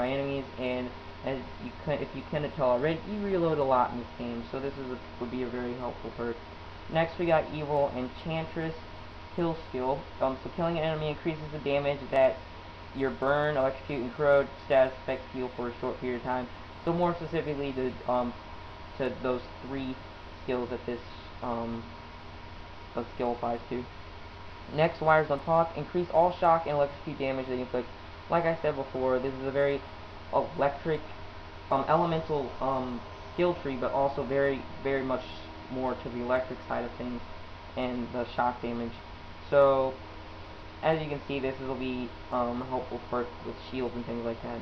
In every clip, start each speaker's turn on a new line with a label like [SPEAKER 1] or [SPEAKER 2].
[SPEAKER 1] nearby enemies, and if you couldn't tell already, you reload a lot in this game, so this would be a very helpful perk. Next we got Evil Enchantress Kill Skill. So killing an enemy increases the damage that your burn, electrocute, and corrode status effects deal for a short period of time. So more specifically to those 3 skills that this skill applies to. Next, Wires on Talk. Increase all shock and electrocute damage that you inflict. Like I said before, this is a very electric, elemental skill tree, but also very, very much more to the electric side of things and the shock damage. So, as you can see, this will be helpful for with shields and things like that.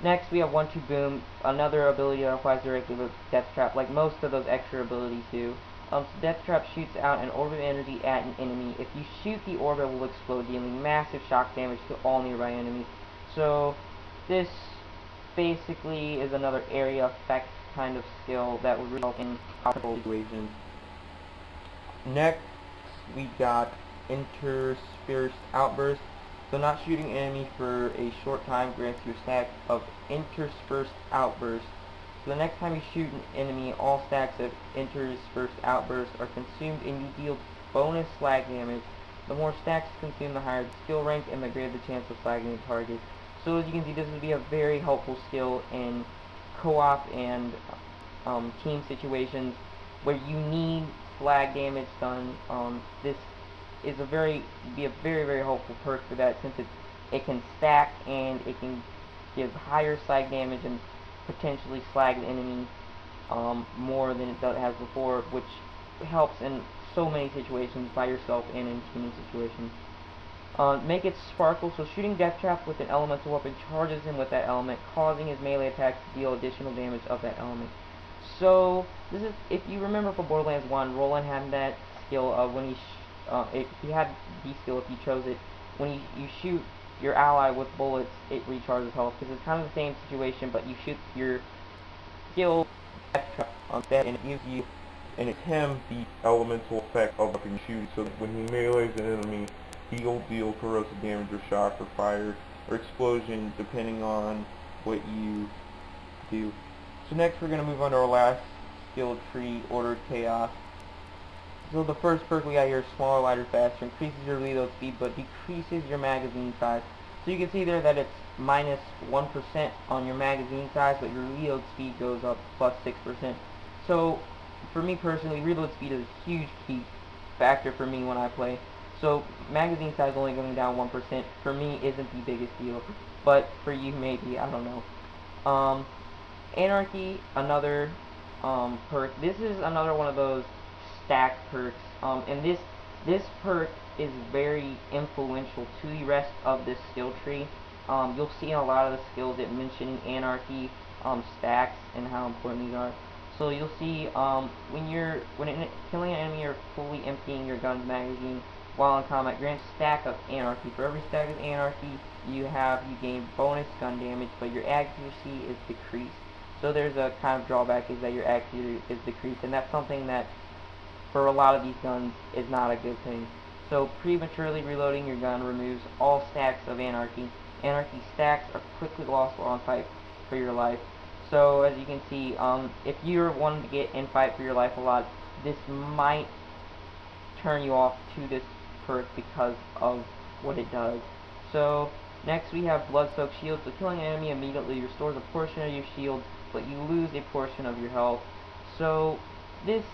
[SPEAKER 1] Next, we have 1-2 Boom, another ability that applies directly with Death Trap, like most of those extra abilities do. So Death Trap shoots out an orb of energy at an enemy. If you shoot the orb, it will explode, dealing massive shock damage to all nearby enemies. So this basically is another area effect kind of skill that would result in powerful situations. Next, we got Interspersed Outburst. So not shooting enemies for a short time grants you a stack of Interspersed Outburst. So the next time you shoot an enemy, all stacks of Interspersed Outbursts are consumed and you deal bonus slag damage. The more stacks consumed, the higher the skill rank and the greater the chance of slagging the target. So as you can see, this would be a very helpful skill in co-op and team situations where you need slag damage done. This is a very helpful perk for that, since it can stack and it can give higher slag damage and potentially slag the enemy more than it has before, which helps in so many situations by yourself and in teaming situations. Make it sparkle. So shooting Death Trap with an elemental weapon charges him with that element, causing his melee attacks to deal additional damage of that element. So this is, if you remember from Borderlands 1, Roland had that skill of when if he had the skill, if you chose it, when you shoot your ally with bullets, it recharges health, because it's kind of the same situation, but you shoot your skill Death Trap on that, and it gives you
[SPEAKER 2] him the elemental effect of weapon shoot, so that when he melees an enemy, he'll deal corrosive damage or shock or fire or explosion depending on what you do. So next we're going to move on to our last skill tree, Ordered Chaos. So the first perk we got here is Smaller, Lighter, Faster. Increases your reload speed but decreases your magazine size. So you can see there that it's minus 1% on your magazine size, but your reload speed goes up plus 6%. So for me personally, reload speed is a huge key factor for me when I play. So magazine size only going down 1% for me isn't the biggest deal, but for you maybe, I don't know. Anarchy, another perk. This is another one of those stack perks, and this perk is very influential to the rest of this skill tree. You'll see in a lot of the skills it mentioning Anarchy stacks and how important these are. So you'll see when killing an enemy, you're fully emptying your gun's magazine while in combat. Grants stack of Anarchy. For every stack of Anarchy you gain bonus gun damage, but your accuracy is decreased. So there's a kind of drawback, is that your accuracy is decreased, and that's something that for a lot of these guns is not a good thing. So prematurely reloading your gun removes all stacks of Anarchy. Anarchy stacks are quickly lost while in fight for your life. So as you can see, if you're wanting to get in fight for your life a lot, this might turn you off to this perk because of what it does. So next we have Blood-Soaked Shield. So killing an enemy immediately restores a portion of your shield, but you lose a portion of your health. So this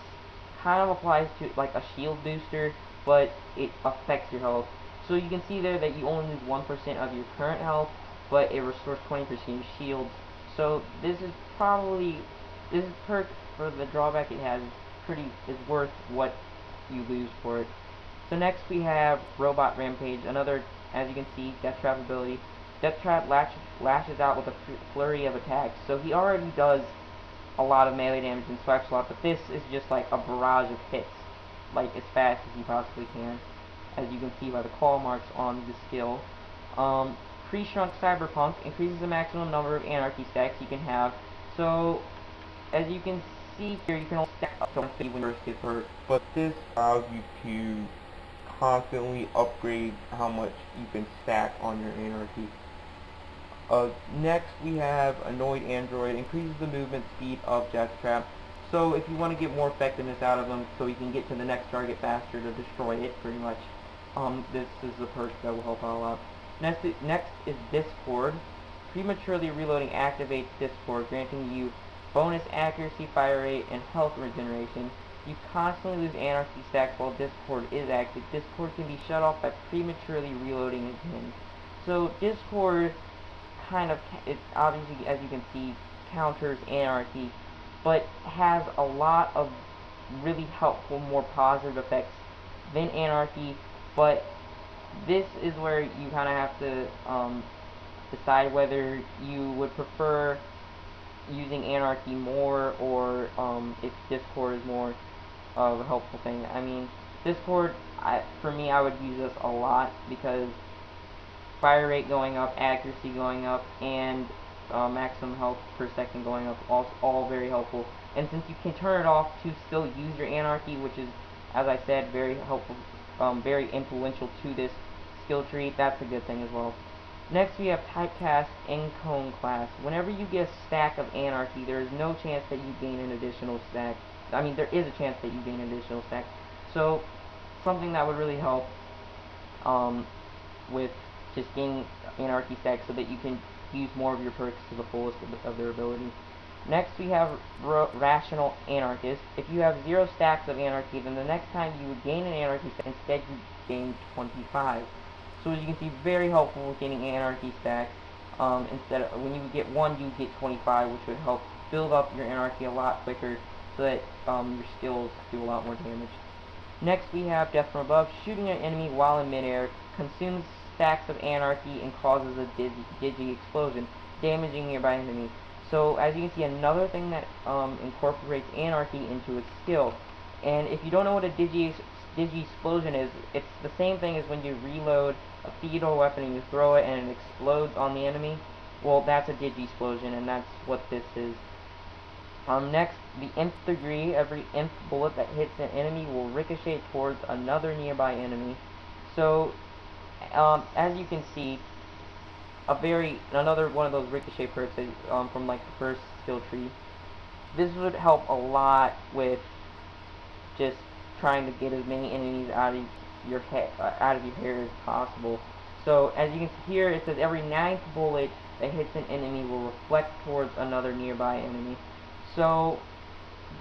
[SPEAKER 2] kind of applies to like a shield booster, but it affects your health. So you can see there that you only lose 1% of your current health, but it restores 20% of your shields. So this perk, for the drawback it has, is worth what you lose for it. So next we have Robot Rampage, another, as you can see, Death Trap ability. Death Trap lashes out with a flurry of attacks. So he already does a lot of melee damage and swipes a lot, but this is just like a barrage of hits, like as fast as he possibly can, as you can see by the claw marks on the skill. Pre-Shrunk Cyberpunk increases the maximum number of Anarchy stacks you can have. So as you can see here, you can only stack up to 150 when you first get hurt, but this allows you to constantly upgrade how much you can stack on your Anarchy.
[SPEAKER 1] Next we have Annoyed Android, increases the movement speed of Deathtrap. So if you want to get more effectiveness out of them, so you can get to the next target faster to destroy it, pretty much, this is the perk that will help out a lot. Next is Discord. Prematurely reloading activates Discord, granting you bonus accuracy, fire rate, and health regeneration. You constantly lose anarchy stacks while Discord is active. Discord can be shut off by prematurely reloading again. So Discord kind of, it obviously, as you can see, counters anarchy, but has a lot of really helpful, more positive effects than anarchy. But this is where you kind of have to decide whether you would prefer using anarchy more, or if Discord is more of a helpful thing. I mean, Discord, for me, I would use this a lot because fire rate going up, accuracy going up, and maximum health per second going up, all very helpful. And since you can turn it off to still use your anarchy, which is, as I said, very helpful, very influential to this skill tree, that's a good thing as well. Next we have Typecast Encone class. Whenever you get a stack of anarchy, there is no chance that you gain an additional stack. I mean, there is a chance that you gain an additional stack. So, something that would really help with just gaining anarchy stacks so that you can use more of your perks to the fullest of their ability. Next we have Rational Anarchist. If you have 0 stacks of anarchy, then the next time you would gain an anarchy stack, instead you gain 25. So as you can see, very helpful with getting anarchy stacks. Instead of, when you get 1, you get 25, which would help build up your anarchy a lot quicker, so that your skills do a lot more damage. Next we have Death from Above. Shooting an enemy while in midair consumes stacks of anarchy and causes a digi explosion, damaging nearby enemies. So as you can see, another thing that incorporates anarchy into its skill. And if you don't know what a digi explosion is, it's the same thing as when you reload a fetal weapon and you throw it and it explodes on the enemy. Well, that's a digi explosion, and that's what this is. Next, the Nth degree. Every nth bullet that hits an enemy will ricochet towards another nearby enemy. So, as you can see, another one of those ricochet perks from like the first skill tree. This would help a lot with just trying to get as many enemies out of your hair as possible. So as you can see here, it says every 9th bullet that hits an enemy will reflect towards another nearby enemy. So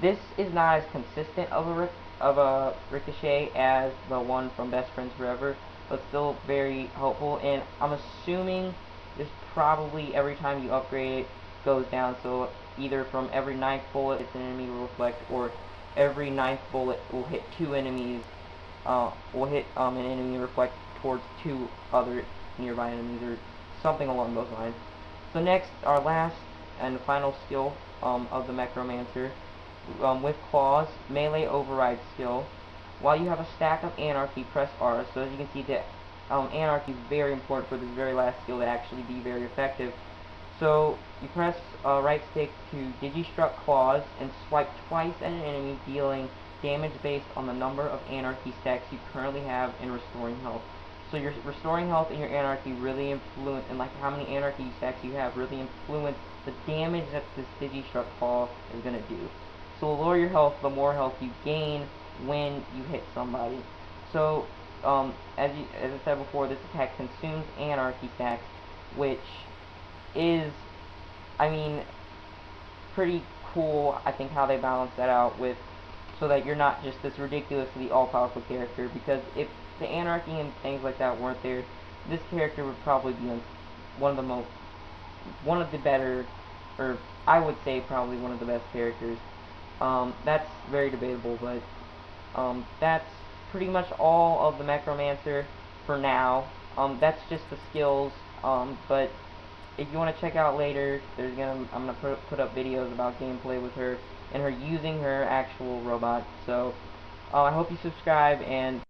[SPEAKER 1] this is not as consistent of a ricochet as the one from Best Friends Forever, but still very helpful. And I'm assuming this probably every time you upgrade it goes down. So either from every 9th bullet it's an enemy will reflect, or every 9th bullet will hit 2 enemies. Will hit an enemy and reflect towards 2 other nearby enemies, or something along those lines. So next, our last and final skill of the Mecromancer, with claws, melee override skill. While you have a stack of anarchy, press R. So as you can see, that anarchy is very important for this very last skill to actually be very effective. So you press right stick to Digistruct Claws and swipe twice at an enemy, dealing damage based on the number of anarchy stacks you currently have in restoring health. So your restoring health and your anarchy really influence, and like how many anarchy stacks you have really influence the damage that this Digistruct Claw is going to do. So the lower your health, the more health you gain when you hit somebody. So as I said before, this attack consumes anarchy stacks, which is, I mean, pretty cool. I think how they balance that out with, so that you're not just this ridiculously all-powerful character, because if the anarchy and things like that weren't there, this character would probably be one of the better, or I would say probably one of the best characters. That's very debatable, but that's pretty much all of the Mecromancer for now. That's just the skills, but if you want to check out later, I'm gonna put up videos about gameplay with her and her using her actual robot. So I hope you subscribe, and